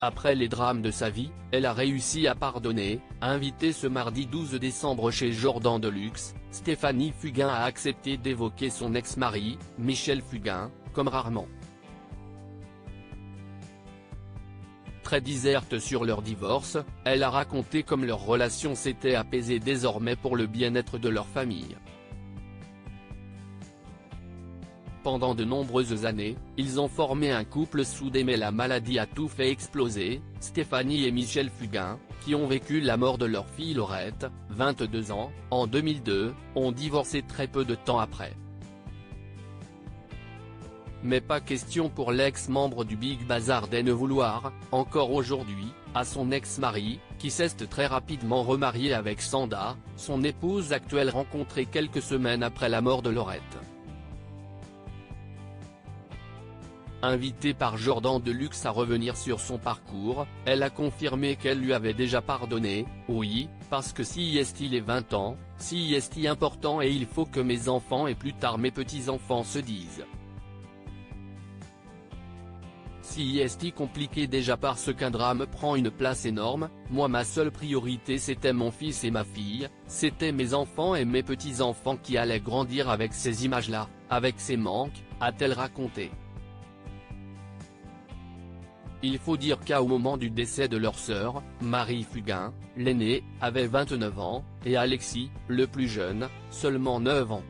Après les drames de sa vie, elle a réussi à pardonner. Invitée ce mardi 12 décembre chez Jordan Deluxe, Stéphanie Fugain a accepté d'évoquer son ex-mari, Michel Fugain, comme rarement. Très diserte sur leur divorce, elle a raconté comme leur relation s'était apaisée désormais pour le bien-être de leur famille. Pendant de nombreuses années, ils ont formé un couple soudé mais la maladie a tout fait exploser. Stéphanie et Michel Fugain, qui ont vécu la mort de leur fille Laurette, 22 ans, en 2002, ont divorcé très peu de temps après. Mais pas question pour l'ex-membre du Big Bazar de ne vouloir, encore aujourd'hui, à son ex-mari, qui s'est très rapidement remarié avec Sanda, son épouse actuelle rencontrée quelques semaines après la mort de Laurette. Invitée par Jordan Deluxe à revenir sur son parcours, elle a confirmé qu'elle lui avait déjà pardonné. Oui, parce que si est-il les 20 ans, si est-il important et il faut que mes enfants et plus tard mes petits-enfants se disent. Si est compliqué déjà parce qu'un drame prend une place énorme, moi ma seule priorité c'était mon fils et ma fille, c'était mes enfants et mes petits-enfants qui allaient grandir avec ces images-là, avec ces manques, a-t-elle raconté. Il faut dire qu'au moment du décès de leur sœur, Marie Fugain, l'aînée, avait 29 ans, et Alexis, le plus jeune, seulement 9 ans.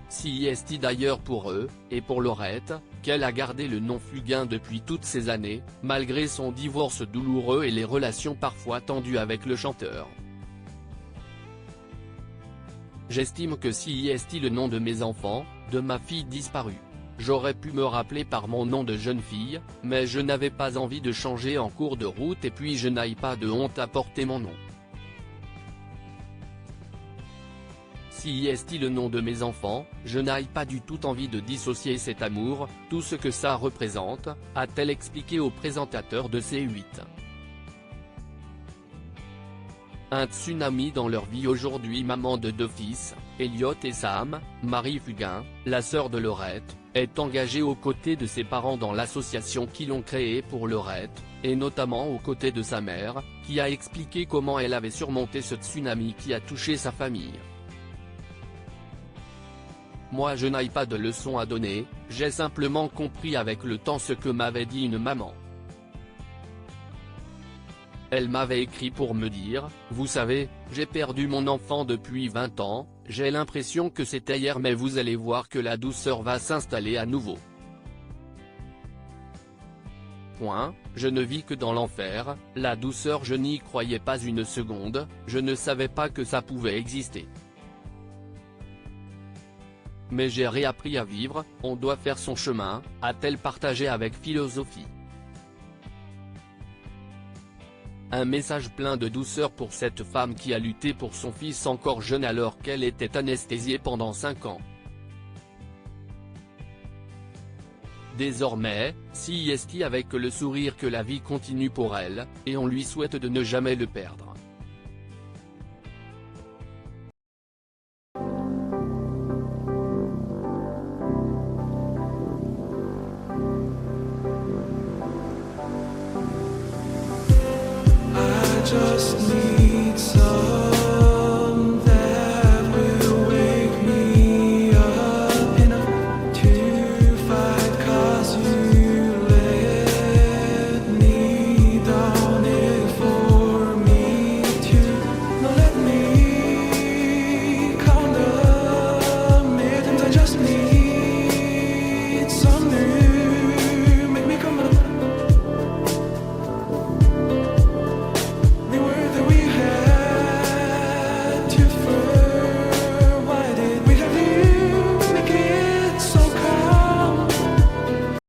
Si est d'ailleurs pour eux, et pour Laurette, qu'elle a gardé le nom Fugain depuis toutes ces années, malgré son divorce douloureux et les relations parfois tendues avec le chanteur. J'estime que si est le nom de mes enfants, de ma fille disparue. J'aurais pu me rappeler par mon nom de jeune fille, mais je n'avais pas envie de changer en cours de route et puis je n'aille pas de honte à porter mon nom. Si est le nom de mes enfants, je n'aille pas du tout envie de dissocier cet amour, tout ce que ça représente, a-t-elle expliqué au présentateur de C8. Un tsunami dans leur vie aujourd'hui. Maman de 2 fils, Elliot et Sam, Marie Fugain, la sœur de Laurette, est engagée aux côtés de ses parents dans l'association qu'ils ont créée pour Laurette, et notamment aux côtés de sa mère, qui a expliqué comment elle avait surmonté ce tsunami qui a touché sa famille. Moi je n'ai pas de leçon à donner, j'ai simplement compris avec le temps ce que m'avait dit une maman. Elle m'avait écrit pour me dire, vous savez, j'ai perdu mon enfant depuis 20 ans, j'ai l'impression que c'était hier mais vous allez voir que la douceur va s'installer à nouveau. Je ne vis que dans l'enfer, la douceur je n'y croyais pas une seconde, je ne savais pas que ça pouvait exister. Mais j'ai réappris à vivre, on doit faire son chemin, a-t-elle partagé avec philosophie. Un message plein de douceur pour cette femme qui a lutté pour son fils encore jeune alors qu'elle était anesthésiée pendant 5 ans. Désormais, si est avec le sourire que la vie continue pour elle, et on lui souhaite de ne jamais le perdre. Just